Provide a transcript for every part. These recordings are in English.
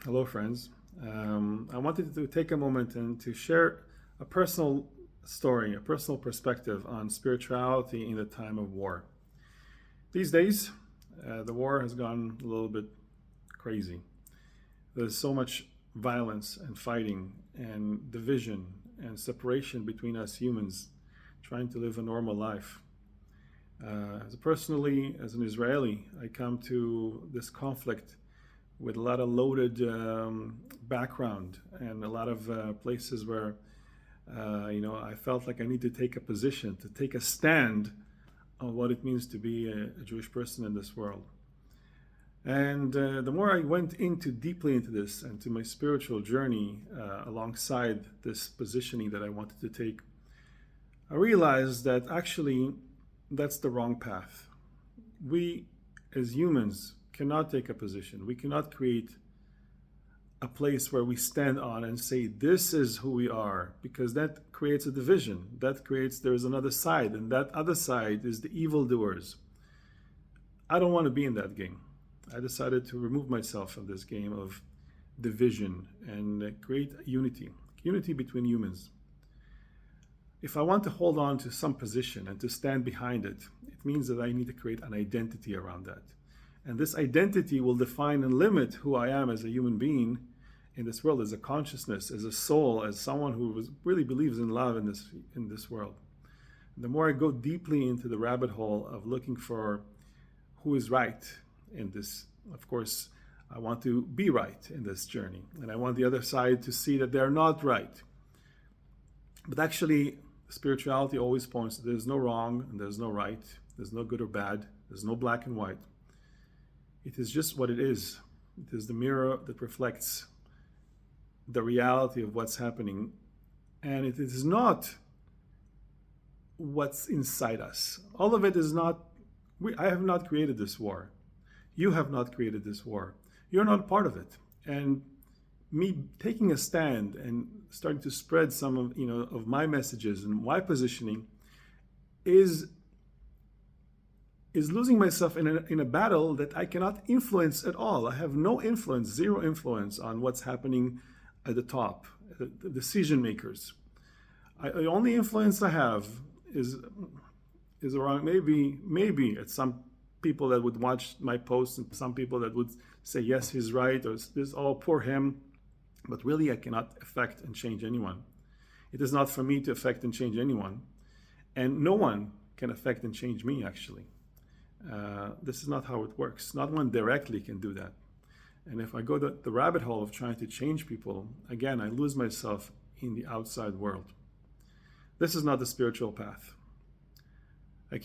Hello, friends. I wanted to take a moment and to share a personal story, a personal perspective on spirituality in the time of war. These days, the war has gone a little bit crazy. There's so much violence and fighting and division and separation between us humans trying to live a normal life. Personally, as an Israeli, I come to this conflict with a lot of loaded background and a lot of places where I felt like I need to take a position, to take a stand on what it means to be a Jewish person in this world. And the more I went deeply into this and to my spiritual journey alongside this positioning that I wanted to take, I realized that actually that's the wrong path. We as humans cannot take a position. We cannot create a place where we stand on and say, this is who we are, because that creates a division. That creates, there's another side, and that other side is the evildoers. I don't want to be in that game. I decided to remove myself from this game of division and create unity between humans. If I want to hold on to some position and to stand behind it, it means that I need to create an identity around that. And this identity will define and limit who I am as a human being in this world, as a consciousness, as a soul, as someone who really believes in love in this world. And the more I go deeply into the rabbit hole of looking for who is right in this, of course, I want to be right in this journey. And I want the other side to see that they're not right. But actually, spirituality always points that there's no wrong and there's no right. There's no good or bad. There's no black and white. It is just what it is. It is the mirror that reflects the reality of what's happening. And it is not what's inside us. All of it is not, I have not created this war. You have not created this war. You're not part of it. And me taking a stand and starting to spread some of my messages and my positioning is losing myself in a battle that I cannot influence at all. I have no influence, zero influence on what's happening at the top, the decision makers. The only influence I have is around maybe at some people that would watch my posts and some people that would say, yes, he's right, or this, oh, poor him. But really, I cannot affect and change anyone. It is not for me to affect and change anyone. And no one can affect and change me, actually. This is not how it works. Not one directly can do that. And if I go the rabbit hole of trying to change people, again, I lose myself in the outside world. This is not the spiritual path. I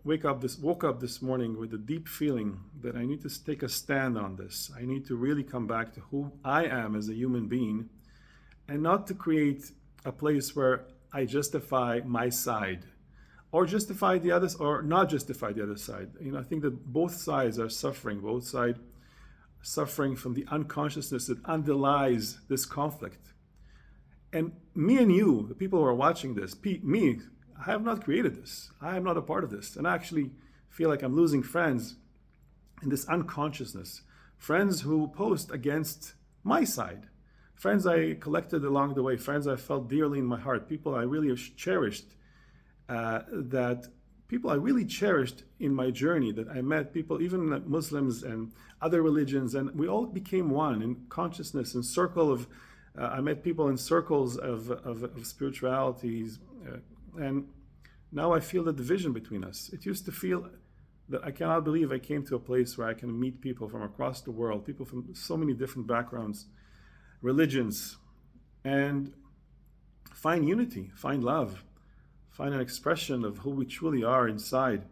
woke up this morning with a deep feeling that I need to take a stand on this. I need to really come back to who I am as a human being, and not to create a place where I justify my side, or justify the others, or not justify the other side. I think that both sides are suffering, from the unconsciousness that underlies this conflict. And me and you, the people who are watching this, me, I have not created this. I am not a part of this. And I actually feel like I'm losing friends in this unconsciousness. Friends who post against my side. Friends I collected along the way. Friends I felt dearly in my heart. People I really cherished. People I really cherished in my journey, that I met people, even Muslims and other religions, and we all became one in consciousness, in circle of, I met people in circles of spiritualities, and now I feel the division between us. It used to feel that I cannot believe I came to a place where I can meet people from across the world, people from so many different backgrounds, religions, and find unity, find love, find an expression of who we truly are inside,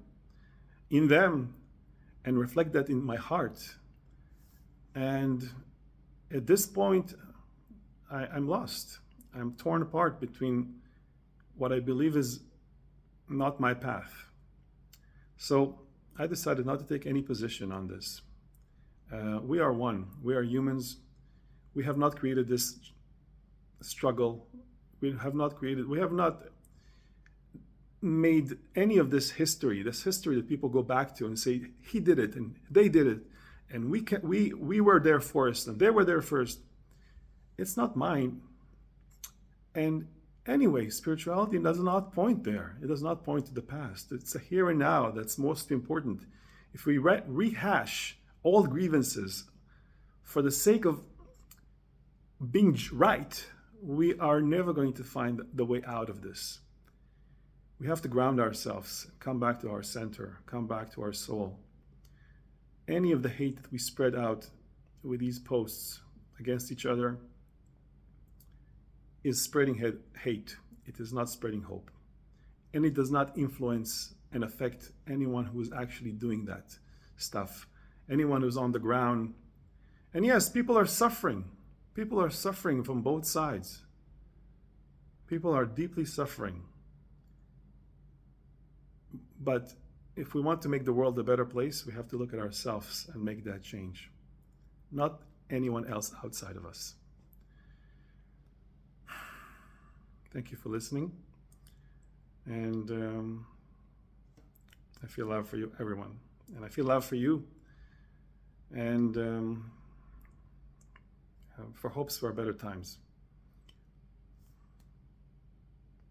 in them, and reflect that in my heart. And at this point, I'm lost. I'm torn apart between what I believe is not my path. So I decided not to take any position on this. We are one. We are humans. We have not created this struggle. We have not made any of this history that people go back to and say, he did it and they did it. and we were there first, and they were there first. It's not mine. And anyway, spirituality does not point there. It does not point to the past. It's a here and now that's most important. If we rehash old grievances for the sake of being right, we are never going to find the way out of this. We have to ground ourselves, come back to our center, come back to our soul. Any of the hate that we spread out with these posts against each other is spreading hate. It is not spreading hope. And it does not influence and affect anyone who is actually doing that stuff. Anyone who's on the ground. And yes, people are suffering. People are suffering from both sides. People are deeply suffering. But if we want to make the world a better place, we have to look at ourselves and make that change. Not anyone else outside of us. Thank you for listening. And I feel love for you, everyone. And I feel love for you. And for hopes for better times.